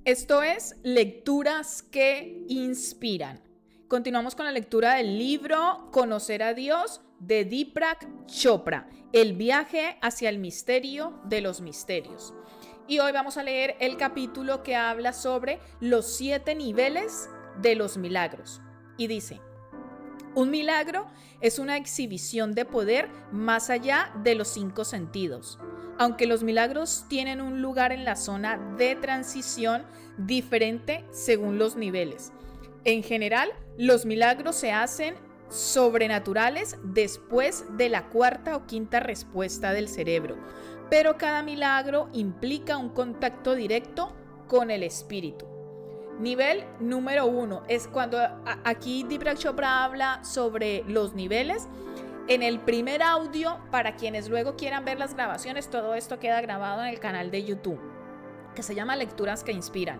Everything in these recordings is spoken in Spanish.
Esto es Lecturas que Inspiran. Continuamos con la lectura del libro Conocer a Dios de Deepak Chopra, el viaje hacia el misterio de los misterios. Y hoy vamos a leer el capítulo que habla sobre los 7 niveles de los milagros. Y dice: un milagro es una exhibición de poder más allá de los 5 sentidos. Aunque los milagros tienen un lugar en la zona de transición diferente según los niveles. En general, los milagros se hacen sobrenaturales después de la 4ª o 5ª respuesta del cerebro, pero cada milagro implica un contacto directo con el espíritu. Nivel número 1 es cuando aquí Deepak Chopra habla sobre los niveles. En el primer audio, para quienes luego quieran ver las grabaciones, todo esto queda grabado en el canal de YouTube, que se llama Lecturas que Inspiran.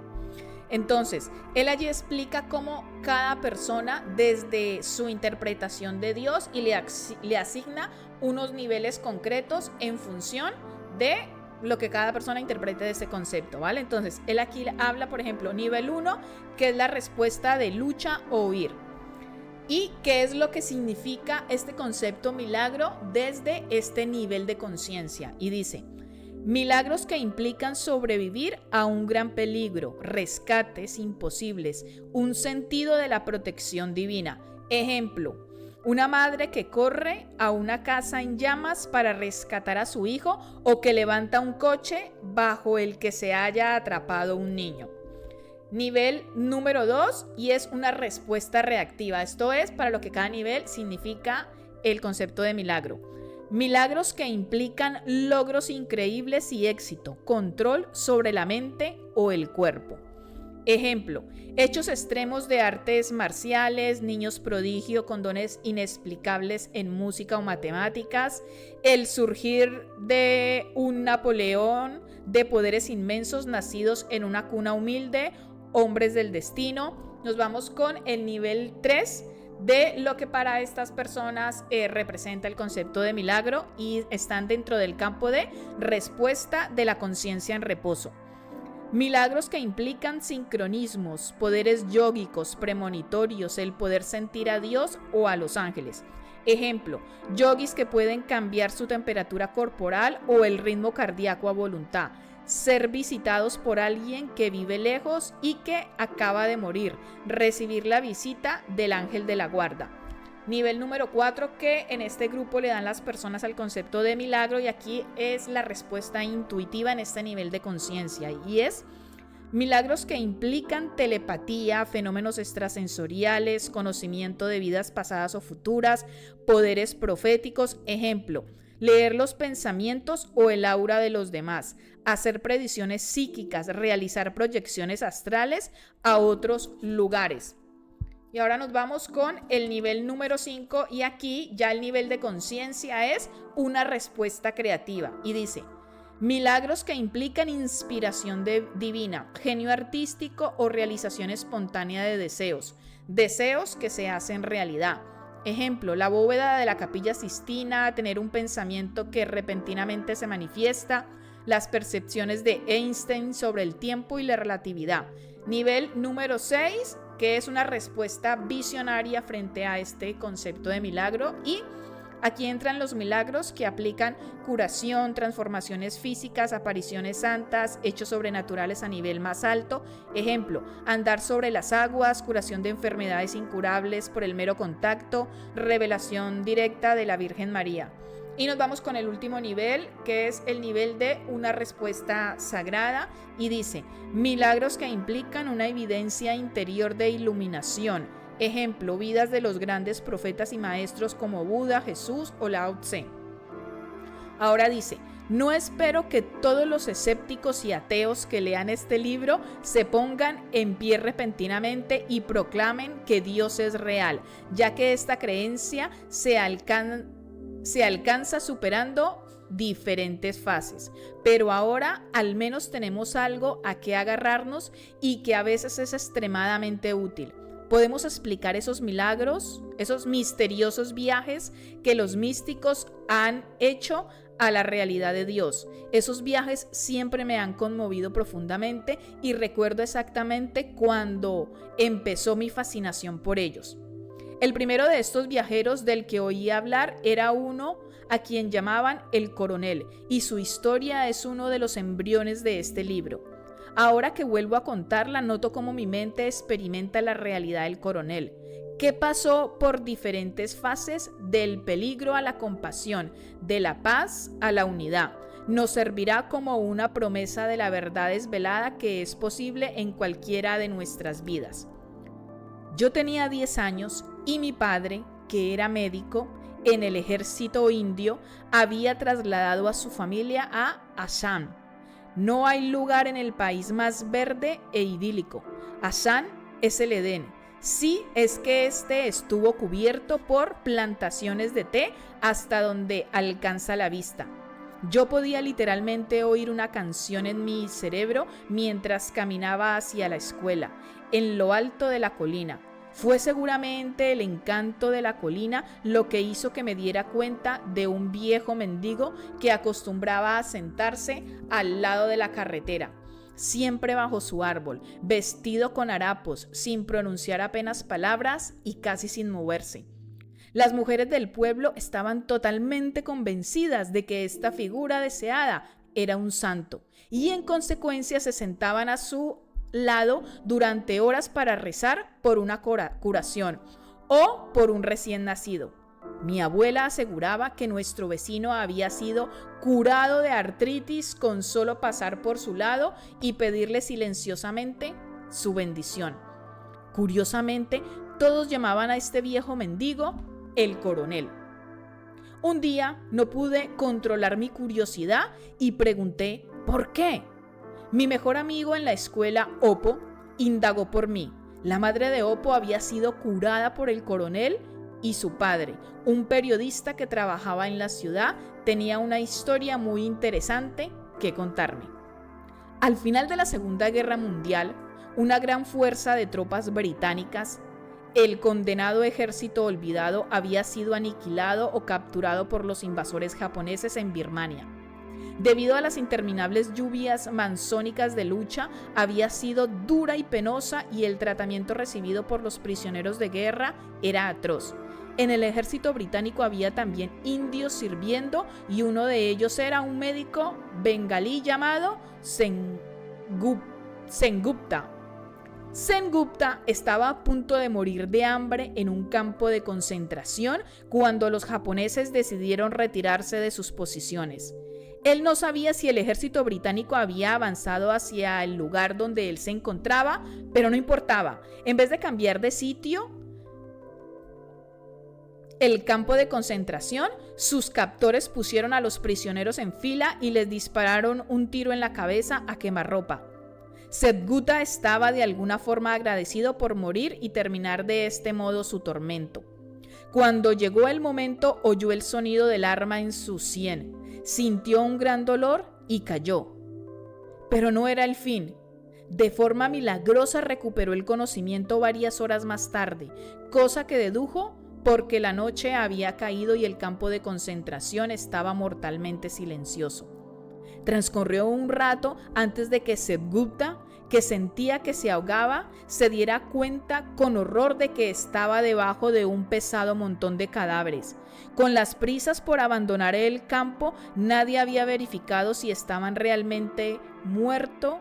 Entonces, él allí explica cómo cada persona, desde su interpretación de Dios, y le asigna unos niveles concretos en función de lo que cada persona interprete de ese concepto, ¿vale? Entonces, él aquí habla, por ejemplo, nivel 1, que es la respuesta de lucha o huir. ¿Y qué es lo que significa este concepto milagro desde este nivel de conciencia? Y dice: milagros que implican sobrevivir a un gran peligro, rescates imposibles, un sentido de la protección divina. Ejemplo: una madre que corre a una casa en llamas para rescatar a su hijo, o que levanta un coche bajo el que se haya atrapado un niño. Nivel número 2, y es una respuesta reactiva. Esto es para lo que cada nivel significa el concepto de milagro. Milagros que implican logros increíbles y éxito, control sobre la mente o el cuerpo. Ejemplo: hechos extremos de artes marciales, niños prodigio con dones inexplicables en música o matemáticas, el surgir de un Napoleón de poderes inmensos nacidos en una cuna humilde, hombres del destino. Nos vamos con el nivel 3 de lo que para estas personas representa el concepto de milagro, y están dentro del campo de respuesta de la conciencia en reposo. Milagros que implican sincronismos, poderes yógicos, premonitorios, el poder sentir a Dios o a los ángeles. Ejemplo: yogis que pueden cambiar su temperatura corporal o el ritmo cardíaco a voluntad. Ser visitados por alguien que vive lejos y que acaba de morir. Recibir la visita del ángel de la guarda. Nivel número 4, que en este grupo le dan las personas al concepto de milagro, y aquí es la respuesta intuitiva en este nivel de conciencia, y es: milagros que implican telepatía, fenómenos extrasensoriales, conocimiento de vidas pasadas o futuras, poderes proféticos. Ejemplo: leer los pensamientos o el aura de los demás, hacer predicciones psíquicas, realizar proyecciones astrales a otros lugares. Y ahora nos vamos con el nivel número 5, y aquí ya el nivel de conciencia es una respuesta creativa, y dice: milagros que implican inspiración divina, genio artístico o realización espontánea de deseos que se hacen realidad. Ejemplo: la bóveda de la Capilla Sistina, tener un pensamiento que repentinamente se manifiesta, las percepciones de Einstein sobre el tiempo y la relatividad. Nivel número 6, que es una respuesta visionaria frente a este concepto de milagro, y aquí entran los milagros que aplican curación, transformaciones físicas, apariciones santas, hechos sobrenaturales a nivel más alto. Ejemplo: andar sobre las aguas, curación de enfermedades incurables por el mero contacto, revelación directa de la Virgen María. Y nos vamos con el último nivel, que es el nivel de una respuesta sagrada, y dice: milagros que implican una evidencia interior de iluminación. Ejemplo: vidas de los grandes profetas y maestros como Buda, Jesús o Lao Tse. Ahora dice: no espero que todos los escépticos y ateos que lean este libro se pongan en pie repentinamente y proclamen que Dios es real, ya que esta creencia se alcanza superando diferentes fases. Pero ahora al menos tenemos algo a que agarrarnos y que a veces es extremadamente útil. Podemos explicar esos milagros, esos misteriosos viajes que los místicos han hecho a la realidad de Dios. Esos viajes siempre me han conmovido profundamente y recuerdo exactamente cuando empezó mi fascinación por ellos. El primero de estos viajeros del que oí hablar era uno a quien llamaban el Coronel, y su historia es uno de los embriones de este libro. Ahora que vuelvo a contarla, noto cómo mi mente experimenta la realidad del Coronel, que pasó por diferentes fases del peligro a la compasión, de la paz a la unidad. Nos servirá como una promesa de la verdad desvelada que es posible en cualquiera de nuestras vidas. Yo tenía 10 años y mi padre, que era médico en el ejército indio, había trasladado a su familia a Assam. No hay lugar en el país más verde e idílico. Assam es el Edén. Sí, es que este estuvo cubierto por plantaciones de té hasta donde alcanza la vista. Yo podía literalmente oír una canción en mi cerebro mientras caminaba hacia la escuela, en lo alto de la colina. Fue seguramente el encanto de la colina lo que hizo que me diera cuenta de un viejo mendigo que acostumbraba a sentarse al lado de la carretera, siempre bajo su árbol, vestido con harapos, sin pronunciar apenas palabras y casi sin moverse. Las mujeres del pueblo estaban totalmente convencidas de que esta figura deseada era un santo y en consecuencia se sentaban a su lado durante horas para rezar por una curación o por un recién nacido. Mi abuela aseguraba que nuestro vecino había sido curado de artritis con solo pasar por su lado y pedirle silenciosamente su bendición. Curiosamente, todos llamaban a este viejo mendigo el Coronel. Un día no pude controlar mi curiosidad y pregunté ¿por qué? Mi mejor amigo en la escuela, Opo, indagó por mí. La madre de Opo había sido curada por el Coronel y su padre, un periodista que trabajaba en la ciudad, tenía una historia muy interesante que contarme. Al final de la Segunda Guerra Mundial, una gran fuerza de tropas británicas, el condenado ejército olvidado, había sido aniquilado o capturado por los invasores japoneses en Birmania. Debido a las interminables lluvias monzónicas de lucha, había sido dura y penosa y el tratamiento recibido por los prisioneros de guerra era atroz. En el ejército británico había también indios sirviendo y uno de ellos era un médico bengalí llamado Sengupta. Sengupta estaba a punto de morir de hambre en un campo de concentración cuando los japoneses decidieron retirarse de sus posiciones. Él no sabía si el ejército británico había avanzado hacia el lugar donde él se encontraba, pero no importaba. En vez de cambiar de sitio, el campo de concentración, sus captores pusieron a los prisioneros en fila y les dispararon un tiro en la cabeza a quemarropa. Sengupta estaba de alguna forma agradecido por morir y terminar de este modo su tormento. Cuando llegó el momento, oyó el sonido del arma en su sien. Sintió un gran dolor y cayó. Pero no era el fin. De forma milagrosa recuperó el conocimiento varias horas más tarde, cosa que dedujo porque la noche había caído y el campo de concentración estaba mortalmente silencioso. Transcurrió un rato antes de que Sengupta, que sentía que se ahogaba, se diera cuenta con horror de que estaba debajo de un pesado montón de cadáveres. Con las prisas por abandonar el campo, nadie había verificado si estaban realmente muertos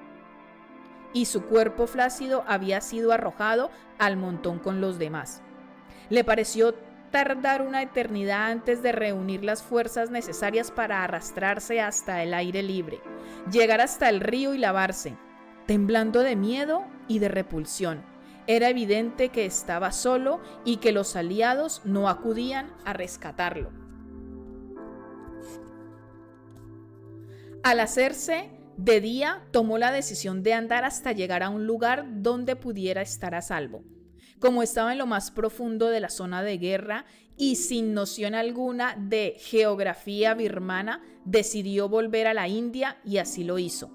y su cuerpo flácido había sido arrojado al montón con los demás. Le pareció tardar una eternidad antes de reunir las fuerzas necesarias para arrastrarse hasta el aire libre, llegar hasta el río y lavarse, temblando de miedo y de repulsión. Era evidente que estaba solo y que los aliados no acudían a rescatarlo. Al hacerse de día, tomó la decisión de andar hasta llegar a un lugar donde pudiera estar a salvo. Como estaba en lo más profundo de la zona de guerra y sin noción alguna de geografía birmana, decidió volver a la India y así lo hizo.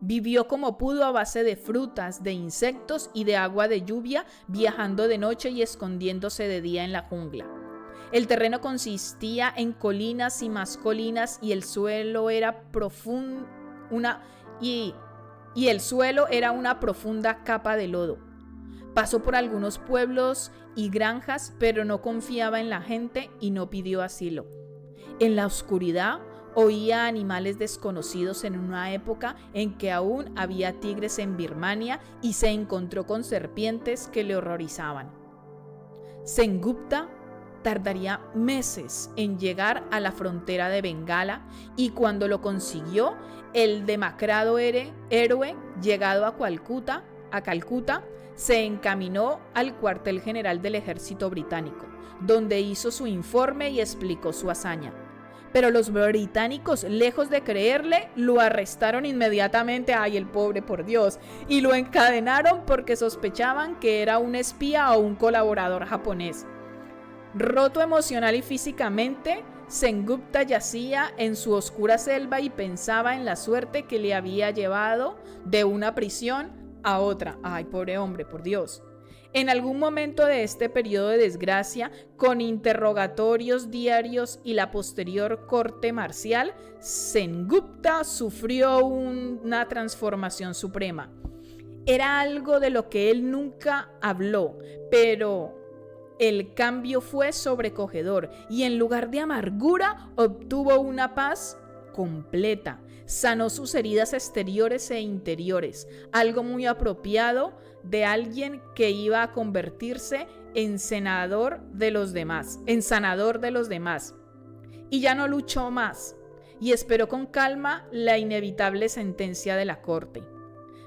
Vivió como pudo a base de frutas, de insectos y de agua de lluvia, viajando de noche y escondiéndose de día en la jungla. El terreno consistía en colinas y más colinas y el suelo era el suelo era una profunda capa de lodo. Pasó por algunos pueblos y granjas, pero no confiaba en la gente y no pidió asilo. En la oscuridad oía animales desconocidos en una época en que aún había tigres en Birmania y se encontró con serpientes que le horrorizaban. Sengupta tardaría meses en llegar a la frontera de Bengala y cuando lo consiguió, el demacrado héroe llegado a Calcuta, se encaminó al cuartel general del ejército británico, donde hizo su informe y explicó su hazaña. Pero los británicos, lejos de creerle, lo arrestaron inmediatamente, ¡ay, el pobre, por Dios!, y lo encadenaron porque sospechaban que era un espía o un colaborador japonés. Roto emocional y físicamente, Sengupta yacía en su oscura selva y pensaba en la suerte que le había llevado de una prisión a otra. ¡Ay, pobre hombre, por Dios! En algún momento de este periodo de desgracia, con interrogatorios diarios y la posterior corte marcial, Sengupta sufrió una transformación suprema. Era algo de lo que él nunca habló, pero el cambio fue sobrecogedor y en lugar de amargura obtuvo una paz completa. Sanó sus heridas exteriores e interiores, algo muy apropiado de alguien que iba a convertirse en sanador de los demás. Y ya no luchó más y esperó con calma la inevitable sentencia de la corte.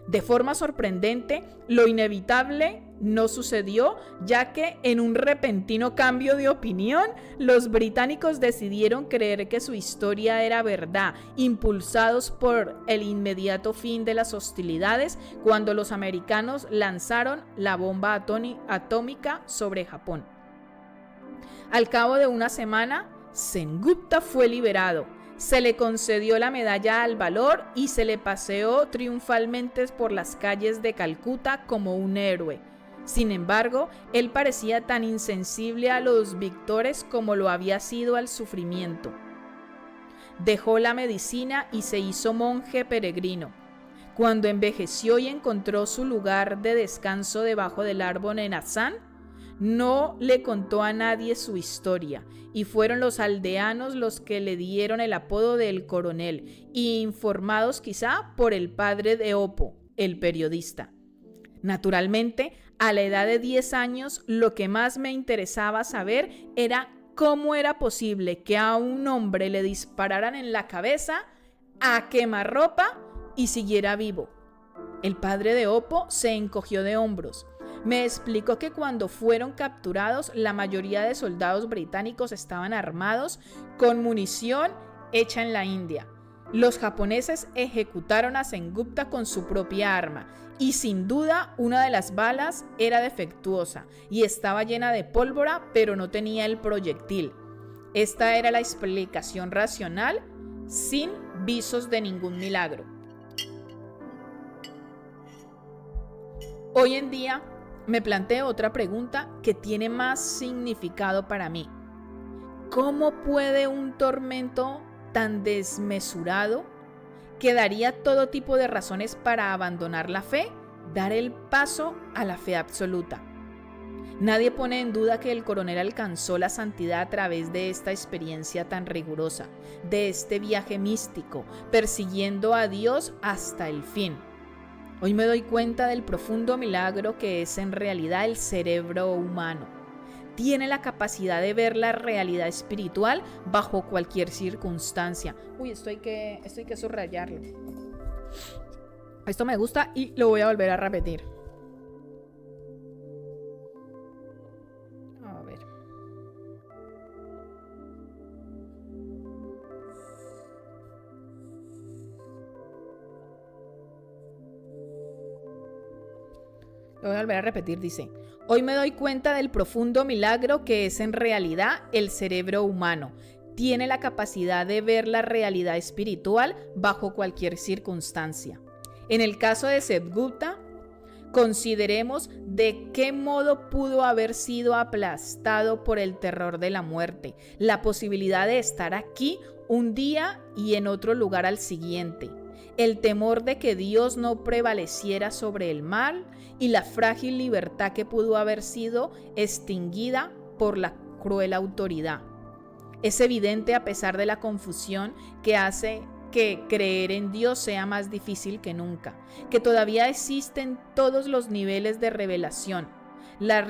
De forma sorprendente, lo inevitable no sucedió, ya que en un repentino cambio de opinión, los británicos decidieron creer que su historia era verdad, impulsados por el inmediato fin de las hostilidades cuando los americanos lanzaron la bomba atómica sobre Japón. Al cabo de una semana, Sengupta fue liberado. Se le concedió la medalla al valor y se le paseó triunfalmente por las calles de Calcuta como un héroe. Sin embargo, él parecía tan insensible a los victores como lo había sido al sufrimiento. Dejó la medicina y se hizo monje peregrino. Cuando envejeció y encontró su lugar de descanso debajo del árbol en Assam, no le contó a nadie su historia y fueron los aldeanos los que le dieron el apodo de El Coronel, informados quizá por el padre de Opo, el periodista. Naturalmente, a la edad de 10 años, lo que más me interesaba saber era cómo era posible que a un hombre le dispararan en la cabeza a quemarropa y siguiera vivo. El padre de Opo se encogió de hombros. Me explicó que cuando fueron capturados, la mayoría de soldados británicos estaban armados con munición hecha en la India. Los japoneses ejecutaron a Sengupta con su propia arma y sin duda una de las balas era defectuosa y estaba llena de pólvora, pero no tenía el proyectil. Esta era la explicación racional, sin visos de ningún milagro. Hoy en día me planteo otra pregunta que tiene más significado para mí. ¿Cómo puede un tormento tan desmesurado, que daría todo tipo de razones para abandonar la fe, dar el paso a la fe absoluta? Nadie pone en duda que el coronel alcanzó la santidad a través de esta experiencia tan rigurosa, de este viaje místico, persiguiendo a Dios hasta el fin. Hoy me doy cuenta del profundo milagro que es en realidad el cerebro humano. Tiene la capacidad de ver la realidad espiritual bajo cualquier circunstancia. Uy, esto hay que subrayarlo. Esto me gusta y lo voy a volver a repetir. A ver. Lo voy a volver a repetir, dice: hoy me doy cuenta del profundo milagro que es en realidad el cerebro humano. Tiene la capacidad de ver la realidad espiritual bajo cualquier circunstancia. En el caso de Sengupta, Consideremos de qué modo pudo haber sido aplastado por el terror de la muerte, la posibilidad de estar aquí un día y en otro lugar al siguiente, el temor de que Dios no prevaleciera sobre el mal y la frágil libertad que pudo haber sido extinguida por la cruel autoridad. Es evidente, a pesar de la confusión que hace que creer en Dios sea más difícil que nunca, que todavía existen todos los niveles de revelación. La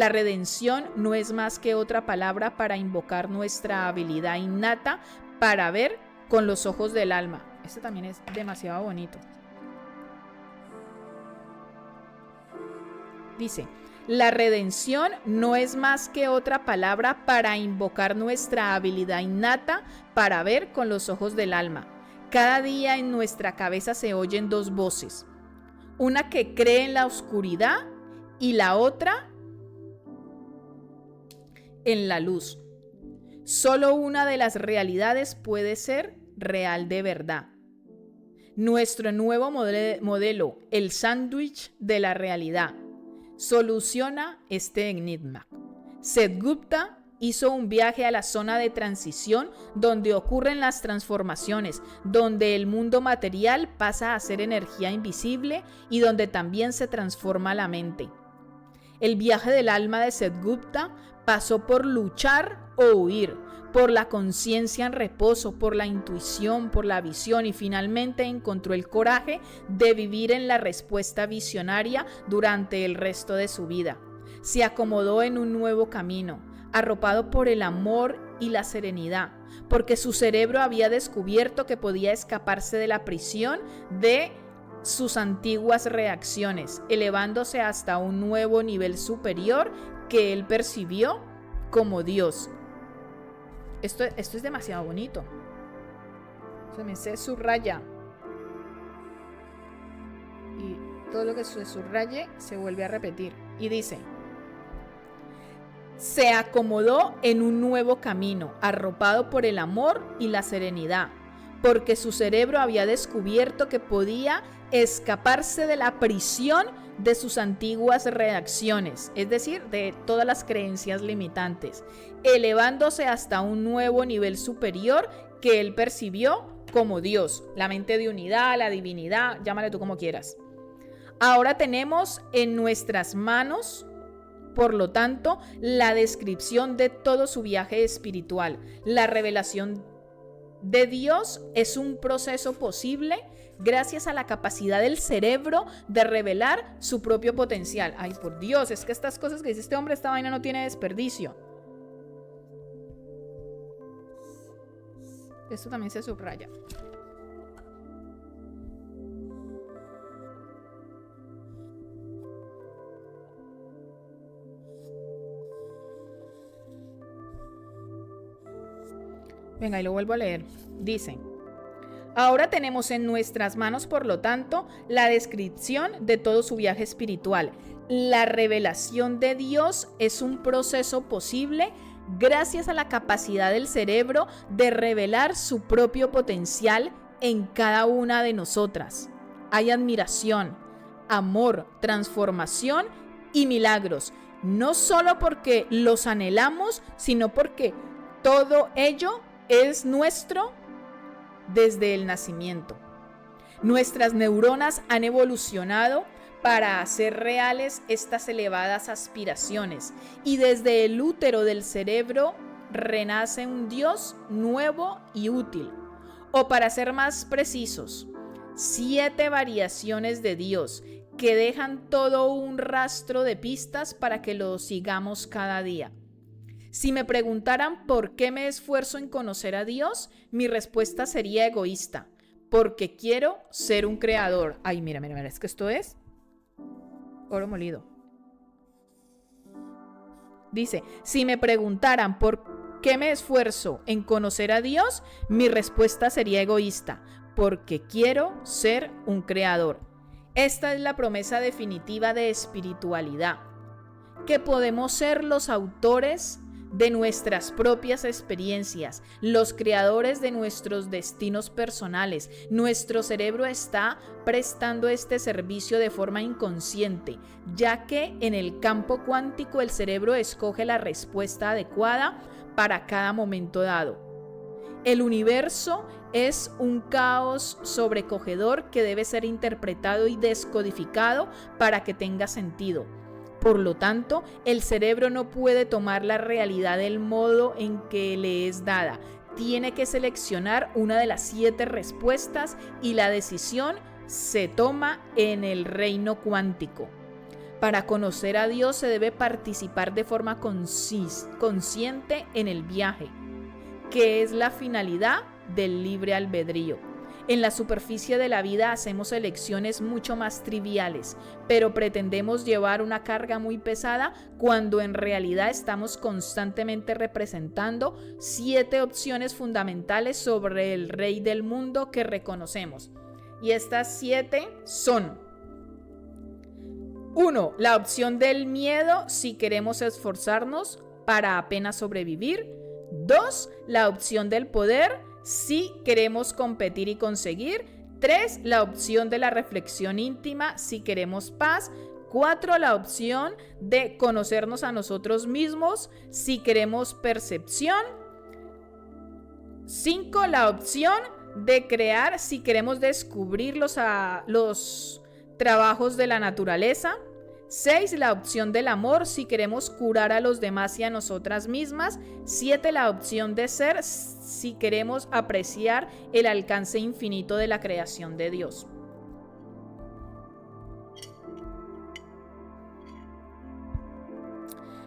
redención no es más que otra palabra para invocar nuestra habilidad innata para ver con los ojos del alma. Este también es demasiado bonito. Dice: la redención no es más que otra palabra para invocar nuestra habilidad innata para ver con los ojos del alma. Cada día en nuestra cabeza se oyen dos voces, una que cree en la oscuridad y la otra en la luz. Solo una de las realidades puede ser real de verdad. Nuestro nuevo modelo, el sándwich de la realidad, soluciona este enigma. Sadhgupta hizo un viaje a la zona de transición donde ocurren las transformaciones, donde el mundo material pasa a ser energía invisible y donde también se transforma la mente. El viaje del alma de Sadhgupta pasó por luchar o huir, por la conciencia en reposo, por la intuición, por la visión, y finalmente encontró el coraje de vivir en la respuesta visionaria durante el resto de su vida. Se acomodó en un nuevo camino, arropado por el amor y la serenidad, porque su cerebro había descubierto que podía escaparse de la prisión de sus antiguas reacciones, elevándose hasta un nuevo nivel superior que él percibió como Dios. Esto es demasiado bonito. Se subraya. Y todo lo que se subraye se vuelve a repetir. Y dice: se acomodó en un nuevo camino, arropado por el amor y la serenidad, porque su cerebro había descubierto que podía escaparse de la prisión de sus antiguas reacciones, es decir, de todas las creencias limitantes, elevándose hasta un nuevo nivel superior que él percibió como Dios, la mente de unidad, la divinidad, llámale tú como quieras. Ahora tenemos en nuestras manos, por lo tanto, la descripción de todo su viaje espiritual. La revelación de Dios es un proceso posible gracias a la capacidad del cerebro de revelar su propio potencial. Ay, por Dios, es que estas cosas que dice este hombre, esta vaina no tiene desperdicio. Esto también se subraya. Venga, y lo vuelvo a leer. Dice: ahora tenemos en nuestras manos, por lo tanto, la descripción de todo su viaje espiritual. La revelación de Dios es un proceso posible gracias a la capacidad del cerebro de revelar su propio potencial en cada una de nosotras. Hay admiración, amor, transformación y milagros, no solo porque los anhelamos, sino porque todo ello es nuestro desde el nacimiento. Nuestras neuronas han evolucionado para hacer reales estas elevadas aspiraciones, y desde el útero del cerebro renace un Dios nuevo y útil. O para ser más precisos, 7 variaciones de Dios que dejan todo un rastro de pistas para que lo sigamos cada día. Si me preguntaran por qué me esfuerzo en conocer a Dios, mi respuesta sería egoísta, porque quiero ser un creador. Ay, mira, es que esto es oro molido. Dice: si me preguntaran por qué me esfuerzo en conocer a Dios, mi respuesta sería egoísta, porque quiero ser un creador. Esta es la promesa definitiva de espiritualidad, que podemos ser los autores de nuestras propias experiencias, los creadores de nuestros destinos personales. Nuestro cerebro está prestando este servicio de forma inconsciente, ya que en el campo cuántico el cerebro escoge la respuesta adecuada para cada momento dado. El universo es un caos sobrecogedor que debe ser interpretado y descodificado para que tenga sentido. Por lo tanto, el cerebro no puede tomar la realidad del modo en que le es dada. Tiene que seleccionar una de las 7 respuestas y la decisión se toma en el reino cuántico. Para conocer a Dios se debe participar de forma consciente en el viaje, que es la finalidad del libre albedrío. En la superficie de la vida hacemos elecciones mucho más triviales, pero pretendemos llevar una carga muy pesada cuando en realidad estamos constantemente representando 7 opciones fundamentales sobre el rey del mundo que reconocemos. Y estas 7 son: 1. La opción del miedo si queremos esforzarnos para apenas sobrevivir. 2. La opción del poder si queremos competir y conseguir. 3. La opción de la reflexión íntima si queremos paz. 4. La opción de conocernos a nosotros mismos si queremos percepción. 5. La opción de crear si queremos descubrir los trabajos de la naturaleza. 6. La opción del amor si queremos curar a los demás y a nosotras mismas. 7. La opción de ser si queremos apreciar el alcance infinito de la creación de Dios.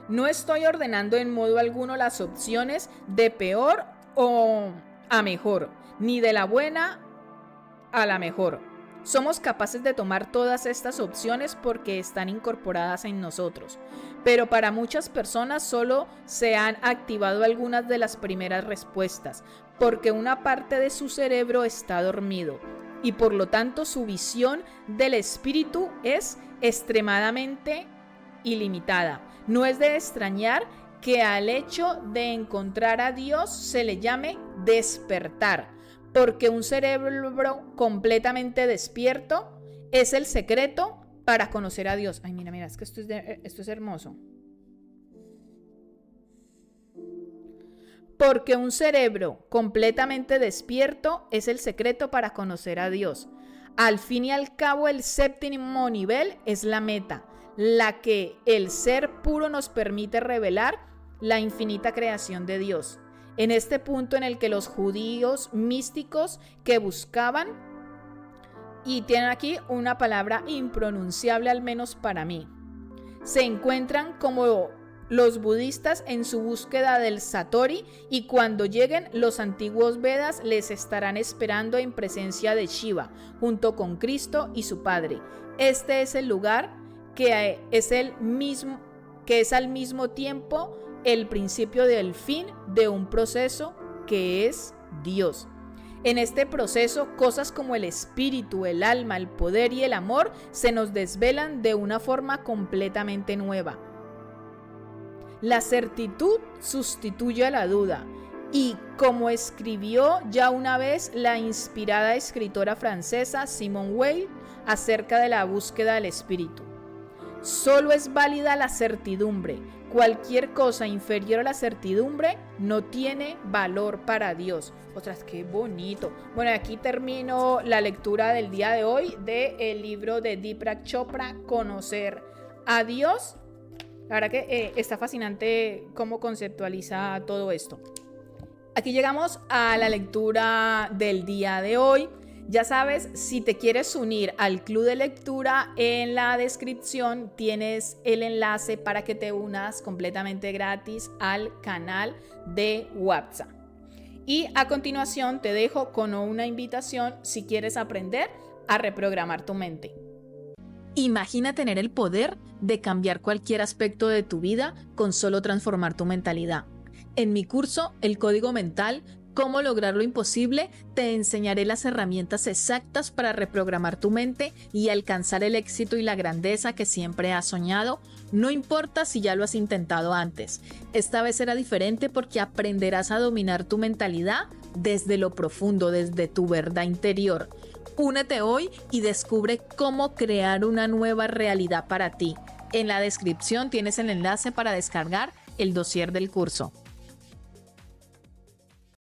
No estoy ordenando en modo alguno las opciones de peor o a mejor, ni de la buena a la mejor. Somos capaces de tomar todas estas opciones porque están incorporadas en nosotros, pero para muchas personas solo se han activado algunas de las primeras respuestas, porque una parte de su cerebro está dormido y por lo tanto su visión del espíritu es extremadamente ilimitada. No es de extrañar que al hecho de encontrar a Dios se le llame despertar, porque un cerebro completamente despierto es el secreto para conocer a Dios. Ay, mira, es que esto es hermoso. Porque un cerebro completamente despierto es el secreto para conocer a Dios. Al fin y al cabo, el séptimo nivel es la meta, la que el ser puro nos permite revelar la infinita creación de Dios. En este punto en el que los judíos místicos que buscaban, y tienen aquí una palabra impronunciable al menos para mí, se encuentran como los budistas en su búsqueda del Satori, y cuando lleguen los antiguos Vedas les estarán esperando en presencia de Shiva, junto con Cristo y su Padre. Este es el lugar que es al mismo tiempo el principio del fin de un proceso que es Dios. En este proceso, cosas como el espíritu, el alma, el poder y el amor se nos desvelan de una forma completamente nueva. La certitud sustituye a la duda, y como escribió ya una vez la inspirada escritora francesa Simone Weil acerca de la búsqueda del espíritu: solo es válida la certidumbre. Cualquier cosa inferior a la certidumbre no tiene valor para Dios. Ostras, qué bonito. Bueno, aquí termino la lectura del día de hoy del libro de Deepak Chopra, Conocer a Dios. La verdad que está fascinante cómo conceptualiza todo esto. Aquí llegamos a la lectura del día de hoy. Ya sabes, si te quieres unir al club de lectura, en la descripción tienes el enlace para que te unas completamente gratis al canal de WhatsApp. Y a continuación te dejo con una invitación si quieres aprender a reprogramar tu mente. Imagina tener el poder de cambiar cualquier aspecto de tu vida con solo transformar tu mentalidad. En mi curso, El Código Mental, cómo lograr lo imposible, te enseñaré las herramientas exactas para reprogramar tu mente y alcanzar el éxito y la grandeza que siempre has soñado, no importa si ya lo has intentado antes. Esta vez será diferente porque aprenderás a dominar tu mentalidad desde lo profundo, desde tu verdad interior. Únete hoy y descubre cómo crear una nueva realidad para ti. En la descripción tienes el enlace para descargar el dossier del curso.